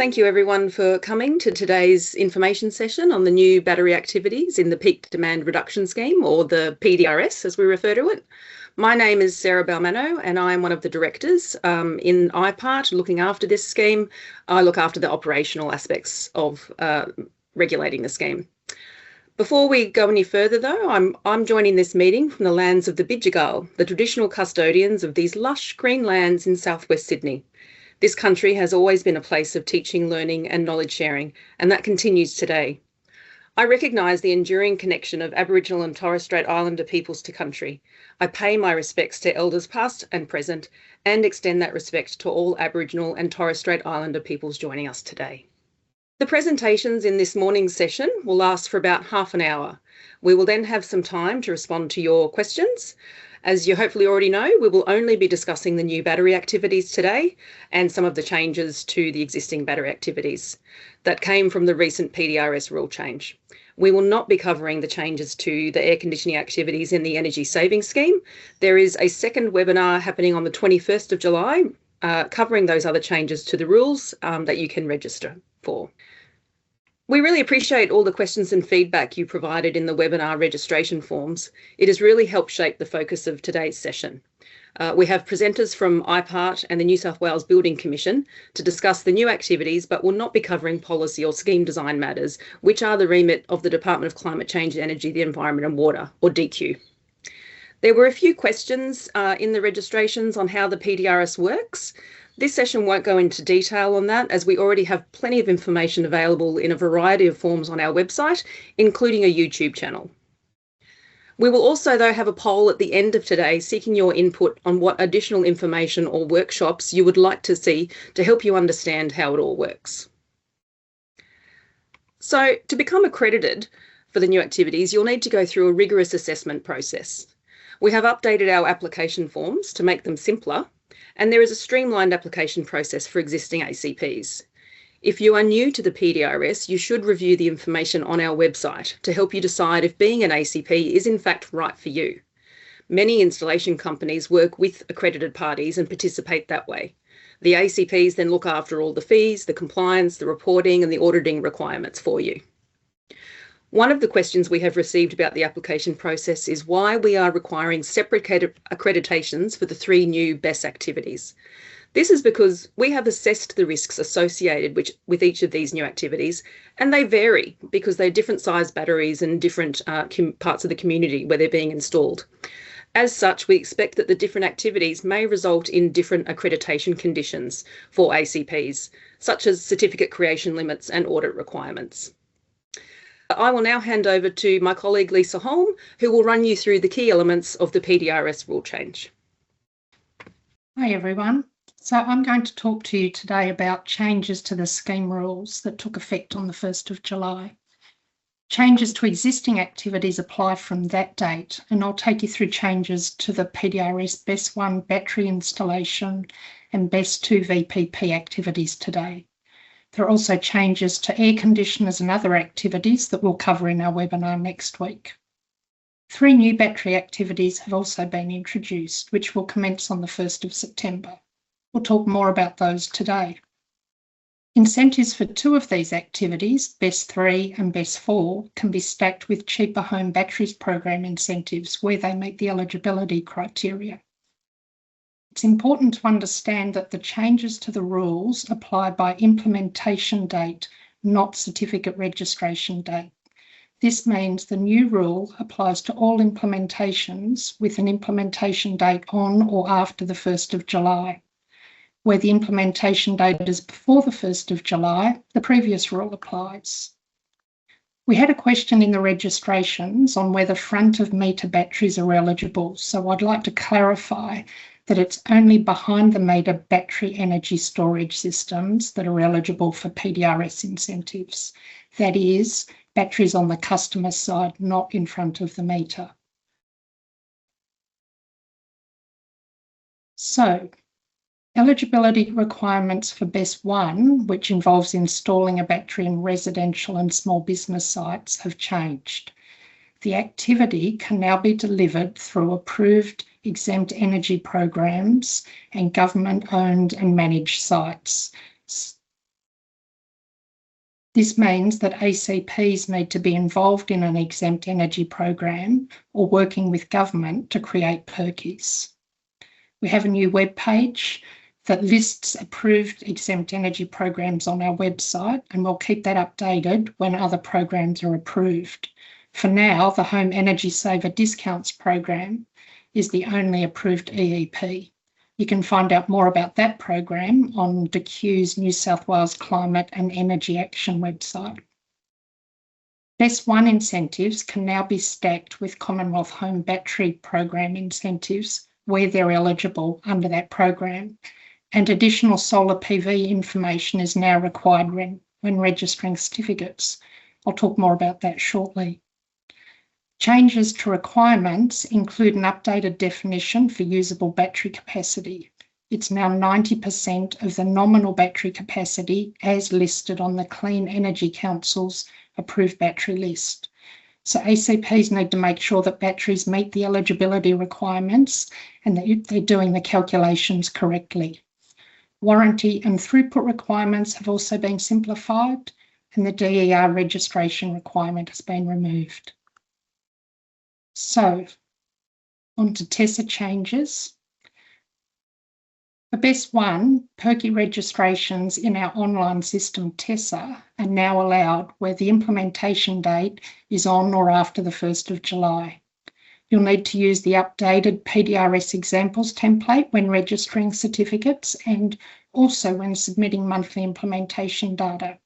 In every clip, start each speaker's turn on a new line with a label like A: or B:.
A: Thank you everyone for coming to today's information session on the new battery activities in the Peak Demand Reduction Scheme, or the PDRS as we refer to it. My name is Sarah Balmano and I'm one of the directors in IPART looking after this scheme. I look after the operational aspects of regulating the scheme. Before we go any further though, I'm joining this meeting from the lands of the Bidjigal, the traditional custodians of these lush green lands in southwest Sydney. This country has always been a place of teaching, learning and knowledge sharing, and that continues today. I recognise the enduring connection of Aboriginal and Torres Strait Islander peoples to country. I pay my respects to elders past and present and extend that respect to all Aboriginal and Torres Strait Islander peoples joining us today. The presentations in this morning's session will last for about half an hour. We will then have some time to respond to your questions. As you hopefully already know, we will only be discussing the new battery activities today and some of the changes to the existing battery activities that came from the recent PDRS rule change. We will not be covering the changes to the air conditioning activities in the energy savings scheme. There is a second webinar happening on the 21st of July covering those other changes to the rules that you can register for. We really appreciate all the questions and feedback you provided in the webinar registration forms. It has really helped shape the focus of today's session. We have presenters from IPART and the New South Wales Building Commission to discuss the new activities, but will not be covering policy or scheme design matters, which are the remit of the Department of Climate Change, Energy, the Environment and Water, or DQ. There were a few questions in the registrations on how the PDRS works. This session won't go into detail on that, as we already have plenty of information available in a variety of forms on our website, including a YouTube channel. We will also, though, have a poll at the end of today seeking your input on what additional information or workshops you would like to see to help you understand how it all works. So, to become accredited for the new activities, you'll need to go through a rigorous assessment process. We have updated our application forms to make them simpler, and there is a streamlined application process for existing ACPs. If you are new to the PDRS, you should review the information on our website to help you decide if being an ACP is in fact right for you. Many installation companies work with accredited parties and participate that way. The ACPs then look after all the fees, the compliance, the reporting and the auditing requirements for you. One of the questions we have received about the application process is why we are requiring separate accreditations for the 3 new BESS activities. This is because we have assessed the risks associated with each of these new activities, and they vary because they're different size batteries and different parts of the community where they're being installed. As such, we expect that the different activities may result in different accreditation conditions for ACPs, such as certificate creation limits and audit requirements. I will now hand over to my colleague Lisa Holm, who will run you through the key elements of the PDRS rule change.
B: Hi everyone. So I'm going to talk to you today about changes to the scheme rules that took effect on the 1st of July. Changes to existing activities apply from that date, and I'll take you through changes to the PDRS BESS1 battery installation and BESS2 VPP activities today. There are also changes to air conditioners and other activities that we'll cover in our webinar next week. 3 new battery activities have also been introduced, which will commence on the 1st of September. We'll talk more about those today. Incentives for 2 of these activities, BESS3 and BESS4, can be stacked with cheaper home batteries program incentives where they meet the eligibility criteria. It's important to understand that the changes to the rules apply by implementation date, not certificate registration date. This means the new rule applies to all implementations with an implementation date on or after the 1st of July. Where the implementation date is before the 1st of July, the previous rule applies. We had a question in the registrations on whether front-of-meter batteries are eligible, so I'd like to clarify that it's only behind-the-meter battery energy storage systems that are eligible for PDRS incentives. That is, batteries on the customer side, not in front of the meter. So, eligibility requirements for BESS1, which involves installing a battery in residential and small business sites, have changed. The activity can now be delivered through approved exempt energy programs and government-owned and managed sites. This means that ACPs need to be involved in an exempt energy program or working with government to create PERCs. We have a new web page that lists approved exempt energy programs on our website, and we'll keep that updated when other programs are approved. For now, the Home Energy Saver Discounts program is the only approved EEP. You can find out more about that program on DEQ's New South Wales Climate and Energy Action website. BESS1 incentives can now be stacked with Commonwealth Home Battery Program incentives where they're eligible under that program, and additional solar PV information is now required when registering certificates. I'll talk more about that shortly. Changes to requirements include an updated definition for usable battery capacity. It's now 90% of the nominal battery capacity as listed on the Clean Energy Council's approved battery list. So ACPs need to make sure that batteries meet the eligibility requirements and that they're doing the calculations correctly. Warranty and throughput requirements have also been simplified, and the DER registration requirement has been removed. So, on to TESA changes. For BESS1, PERCI registrations in our online system TESA are now allowed where the implementation date is on or after the 1st of July. You'll need to use the updated PDRS examples template when registering certificates and also when submitting monthly implementation data.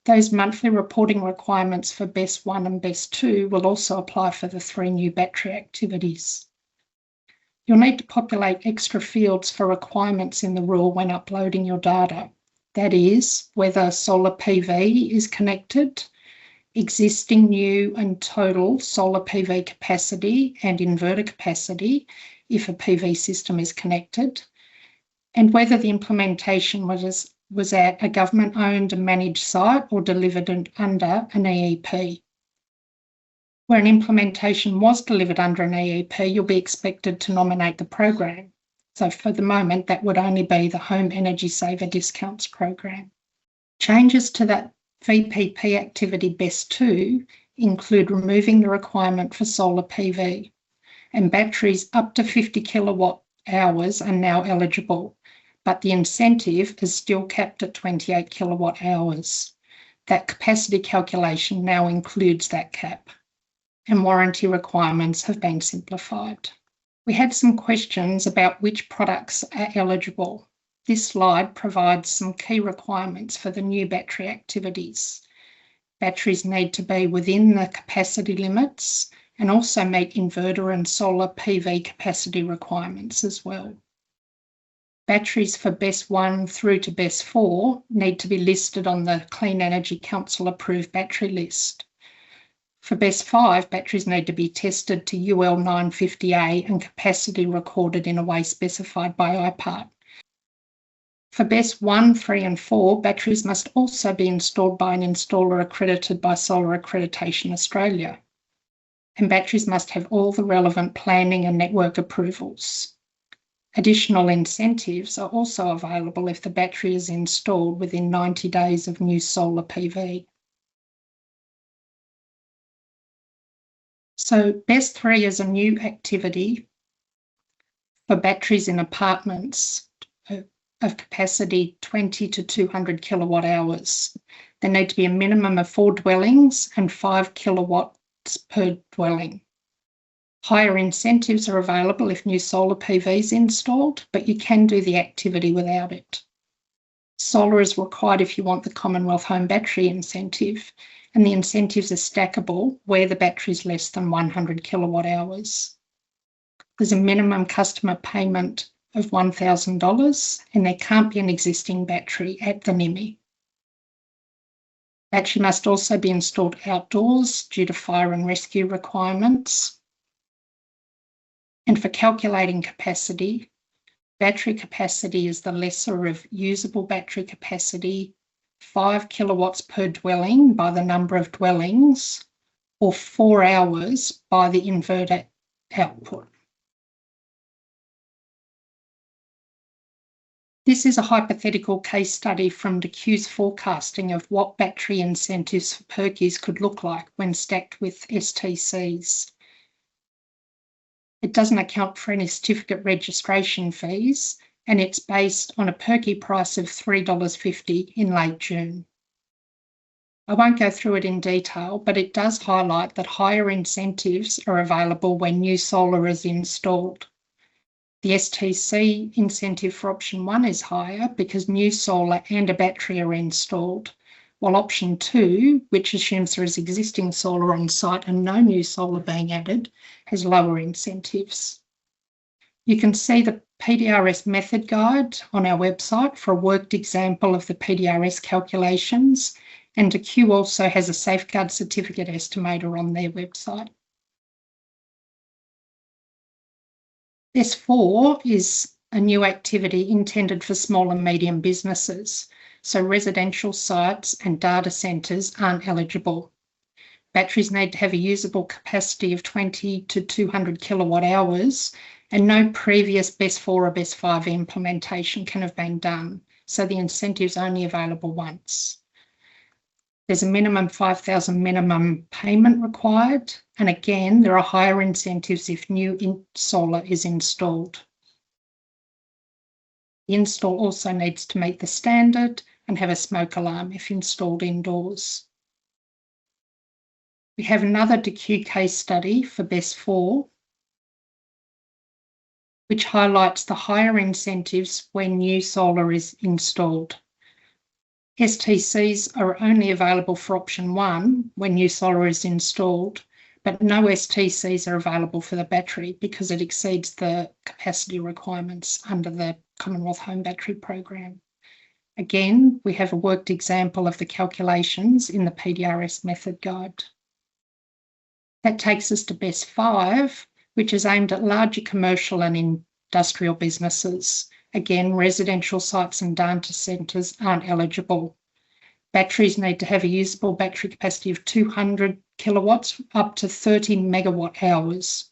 B: Those monthly reporting requirements for BESS1 and BESS2 will also apply for the 3 new battery activities. You'll need to populate extra fields for requirements in the rule when uploading your data. That is, whether solar PV is connected, existing, new and total solar PV capacity and inverter capacity if a PV system is connected, and whether the implementation was at a government-owned and managed site or delivered under an EEP. Where an implementation was delivered under an EEP, you'll be expected to nominate the program. So for the moment, that would only be the Home Energy Saver Discounts program. Changes to that VPP activity BESS2 include removing the requirement for solar PV, and batteries up to 50 kilowatt hours are now eligible, but the incentive is still capped at 28 kilowatt hours. That capacity calculation now includes that cap, and warranty requirements have been simplified. We had some questions about which products are eligible. This slide provides some key requirements for the new battery activities. Batteries need to be within the capacity limits and also meet inverter and solar PV capacity requirements as well. Batteries for BESS1 through to BESS4 need to be listed on the Clean Energy Council approved battery list. For BESS5, batteries need to be tested to UL 950A and capacity recorded in a way specified by IPART. For BESS1, 3 and 4, batteries must also be installed by an installer accredited by Solar Accreditation Australia. And batteries must have all the relevant planning and network approvals. Additional incentives are also available if the battery is installed within 90 days of new solar PV. So BESS3 is a new activity for batteries in apartments of capacity 20 to 200 kilowatt hours. There need to be a minimum of 4 dwellings and 5 kilowatts per dwelling. Higher incentives are available if new solar PV is installed, but you can do the activity without it. Solar is required if you want the Commonwealth Home Battery incentive, and the incentives are stackable where the battery is less than 100 kilowatt hours. There's a minimum customer payment of $1,000, and there can't be an existing battery at the NIMI. Battery must also be installed outdoors due to fire and rescue requirements. And for calculating capacity, battery capacity is the lesser of usable battery capacity, 5 kilowatts per dwelling by the number of dwellings, or 4 hours by the inverter output. This is a hypothetical case study from DEQ's forecasting of what battery incentives for PERCs could look like when stacked with STCs. It doesn't account for any certificate registration fees, and it's based on a PERC price of $3.50 in late June. I won't go through it in detail, but it does highlight that higher incentives are available when new solar is installed. The STC incentive for option 1 is higher because new solar and a battery are installed, while option 2, which assumes there is existing solar on site and no new solar being added, has lower incentives. You can see the PDRS method guide on our website for a worked example of the PDRS calculations, and DEQ also has a safeguard certificate estimator on their website. BESS4 is a new activity intended for small and medium businesses, so residential sites and data centres aren't eligible. Batteries need to have a usable capacity of 20 to 200 kilowatt hours, and no previous BESS4 or BESS5 implementation can have been done, so the incentive is only available once. There's a minimum 5,000 minimum payment required, and again, there are higher incentives if new solar is installed. The install also needs to meet the standard and have a smoke alarm if installed indoors. We have another DEQ case study for BESS4, which highlights the higher incentives when new solar is installed. STCs are only available for option 1 when new solar is installed, but no STCs are available for the battery because it exceeds the capacity requirements under the Commonwealth Home Battery Program. Again, we have a worked example of the calculations in the PDRS method guide. That takes us to BESS5, which is aimed at larger commercial and industrial businesses. Again, residential sites and data centres aren't eligible. Batteries need to have a usable battery capacity of 200 kilowatts up to 30 megawatt hours,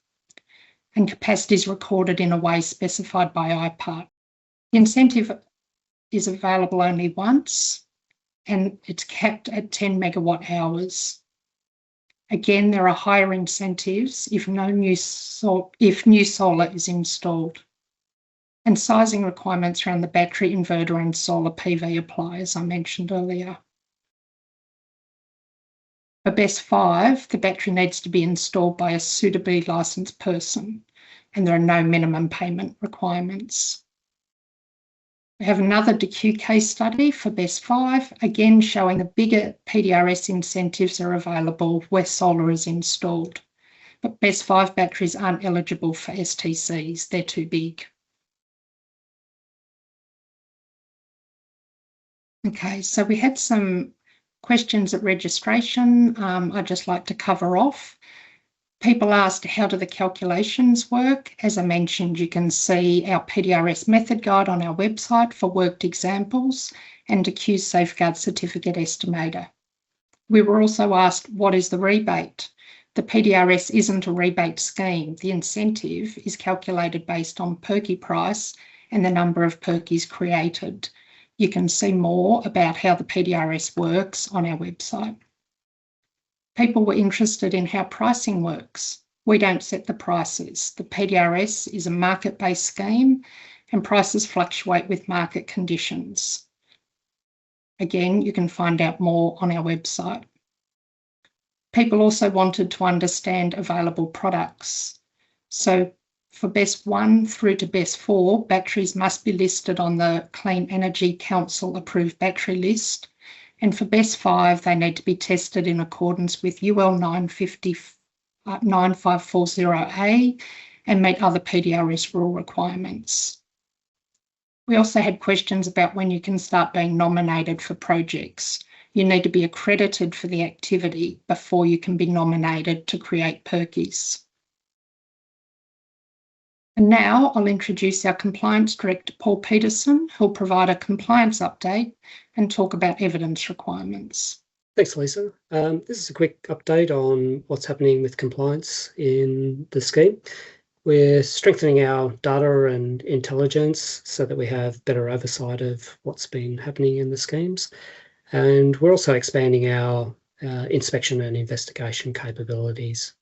B: and capacity is recorded in a way specified by IPART. The incentive is available only once, and it's capped at 10 megawatt hours. Again, there are higher incentives if new solar is installed. And sizing requirements around the battery, inverter and solar PV apply, as I mentioned earlier. For BESS5, the battery needs to be installed by a suitably licensed person, and there are no minimum payment requirements. We have another DEQ case study for BESS5, again showing the bigger PDRS incentives are available where solar is installed. But BESS5 batteries aren't eligible for STCs, they're too big. Okay, so we had some questions at registration I'd just like to cover off. People asked, how do the calculations work? As I mentioned, you can see our PDRS method guide on our website for worked examples and DEQ safeguard certificate estimator. We were also asked, what is the rebate? The PDRS isn't a rebate scheme. The incentive is calculated based on PERC price and the number of PERCs created. You can see more about how the PDRS works on our website. People were interested in how pricing works. We don't set the prices. The PDRS is a market-based scheme and prices fluctuate with market conditions. Again, you can find out more on our website. People also wanted to understand available products. So for BESS1 through to BESS4, batteries must be listed on the Clean Energy Council approved battery list. And for BESS5, they need to be tested in accordance with UL 9540A and meet other PDRS rule requirements. We also had questions about when you can start being nominated for projects. You need to be accredited for the activity before you can be nominated to create PERCs. And now I'll introduce our Compliance Director, Paul Peterson, who'll provide a compliance update and talk about evidence requirements.
C: Thanks, Lisa. This is a quick update on what's happening with compliance in the scheme. We're strengthening our data and intelligence so that we have better oversight of what's been happening in the schemes. And we're also expanding our inspection and investigation capabilities.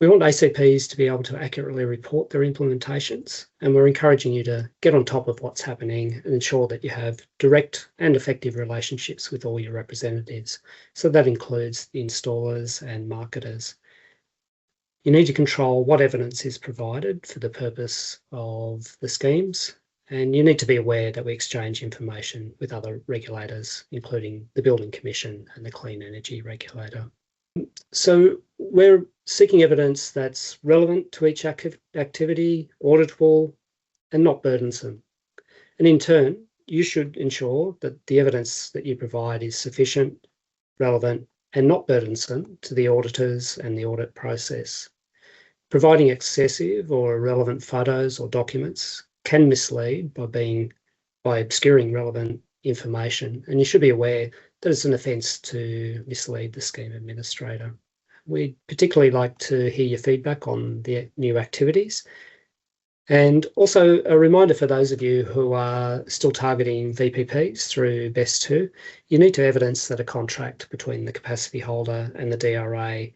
C: We want ACPs to be able to accurately report their implementations, and we're encouraging you to get on top of what's happening and ensure that you have direct and effective relationships with all your representatives. So that includes the installers and marketers. You need to control what evidence is provided for the purpose of the schemes, and you need to be aware that we exchange information with other regulators, including the Building Commission and the Clean Energy Regulator. So we're seeking evidence that's relevant to each activity, auditable, and not burdensome. And in turn, you should ensure that the evidence that you provide is sufficient, relevant, and not burdensome to the auditors and the audit process. Providing excessive or irrelevant photos or documents can mislead by obscuring relevant information, and you should be aware that it's an offence to mislead the scheme administrator. We'd particularly like to hear your feedback on the new activities. And also a reminder for those of you who are still targeting VPPs through BESS2, you need to evidence that a contract between the capacity holder and the DRA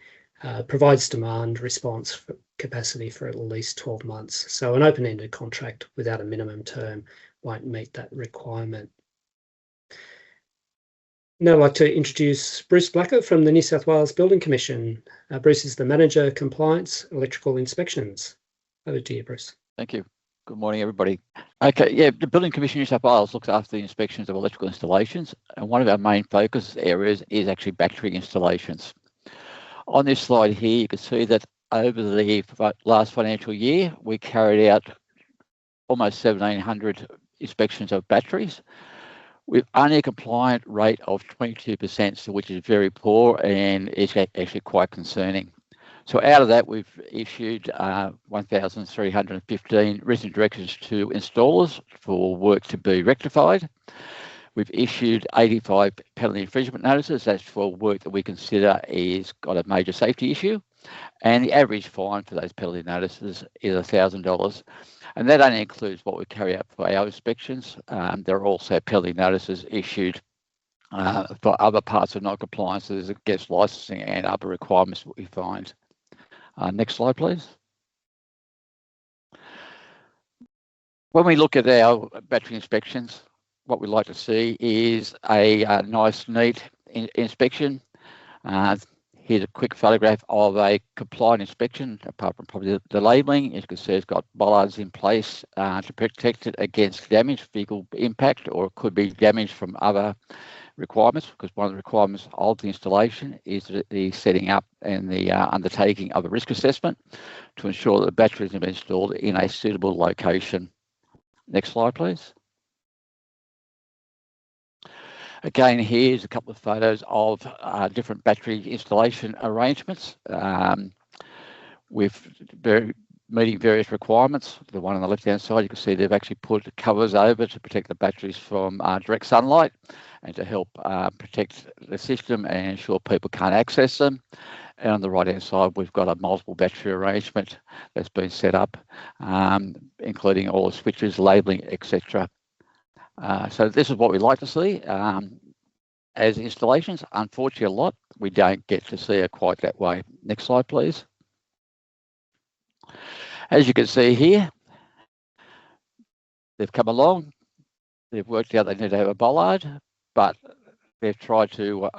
C: provides demand response for capacity for at least 12 months. So an open-ended contract without a minimum term won't meet that requirement. Now I'd like to introduce Bruce Blacker from the New South Wales Building Commission. Bruce is the Manager, Compliance, Electrical Inspections. Over to you, Bruce.
D: Thank you. Good morning, everybody. Okay, yeah, the Building Commission New South Wales looks after the inspections of electrical installations, and one of our main focus areas is actually battery installations. On this slide here, you can see that over the last financial year, we carried out almost 1,700 inspections of batteries, with only a compliant rate of 22%, which is very poor and is actually quite concerning. So out of that, we've issued 1,315 written directions to installers for work to be rectified. We've issued 85 penalty infringement notices. That's for work that we consider is got a major safety issue. And the average fine for those penalty notices is $1,000. And that only includes what we carry out for our inspections. There are also penalty notices issued for other parts of non-compliances against licensing and other requirements that we find. Next slide, please. When we look at our battery inspections, what we like to see is a nice, neat inspection. Here's a quick photograph of a compliant inspection, apart from probably the labelling. As you can see, it's got bollards in place to protect it against damage, vehicle impact, or it could be damage from other requirements, because one of the requirements of the installation is the setting up and the undertaking of a risk assessment to ensure that the batteries have been installed in a suitable location. Next slide, please. Again, here's a couple of photos of different battery installation arrangements with meeting various requirements. The one on the left-hand side, you can see they've actually put covers over to protect the batteries from direct sunlight and to help protect the system and ensure people can't access them. And on the right-hand side, we've got a multiple battery arrangement that's been set up, including all the switches, labelling, etc. So this is what we like to see. As installations, unfortunately a lot, we don't get to see it quite that way. Next slide, please. As you can see here, they've come along, they've worked out they need to have a bollard, but they've tried to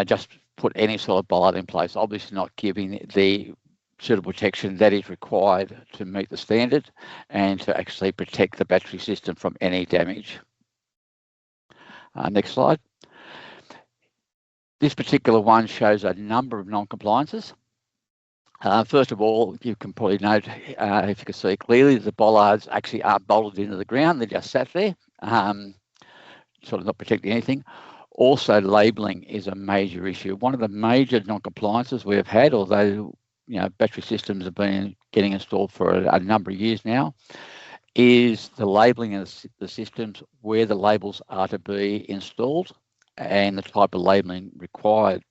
D: just put any sort of bollard in place, obviously not giving the suitable protection that is required to meet the standard and to actually protect the battery system from any damage. Next slide. This particular one shows a number of non-compliances. First of all, you can probably note, if you can see clearly, the bollards actually aren't bolted into the ground, they're just sat there, sort of not protecting anything. Also, labelling is a major issue. One of the major non-compliances we have had, although battery systems have been getting installed for a number of years now, is the labelling of the systems, where the labels are to be installed and the type of labelling required.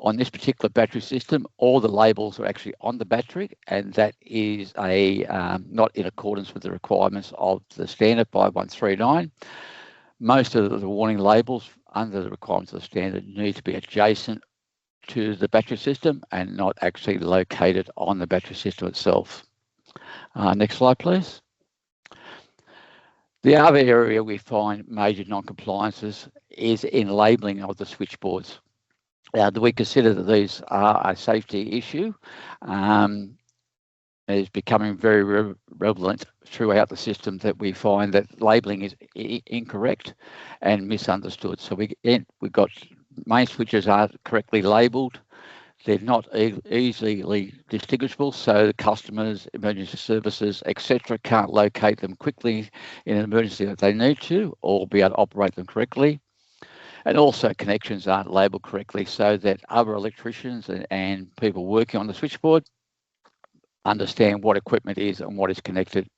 D: On this particular battery system, all the labels are actually on the battery, and that is not in accordance with the requirements of the standard 5139. Most of the warning labels under the requirements of the standard need to be adjacent to the battery system and not actually located on the battery system itself. Next slide, please. The other area we find major non-compliances is in labelling of the switchboards. We consider that these are a safety issue. It's becoming very relevant throughout the system that we find that labelling is incorrect and misunderstood. So we've got main switches aren't correctly labelled. They're not easily distinguishable, so the customers, emergency services, etc., can't locate them quickly in an emergency that they need to, or be able to operate them correctly. And also connections aren't labelled correctly so that other electricians and people working on the switchboard understand what equipment is and what is connected.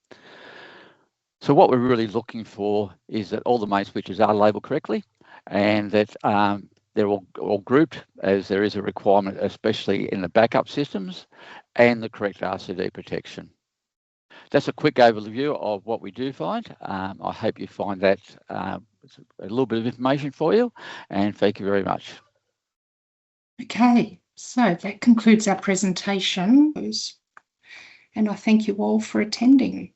D: So what we're really looking for is that all the main switches are labelled correctly and that they're all grouped as there is a requirement, especially in the backup systems, and the correct RCD protection. That's a quick overview of what we do find. I hope you find that a little bit of information for you, and thank you very much.
B: Okay, so that concludes our presentation, and I thank you all for attending.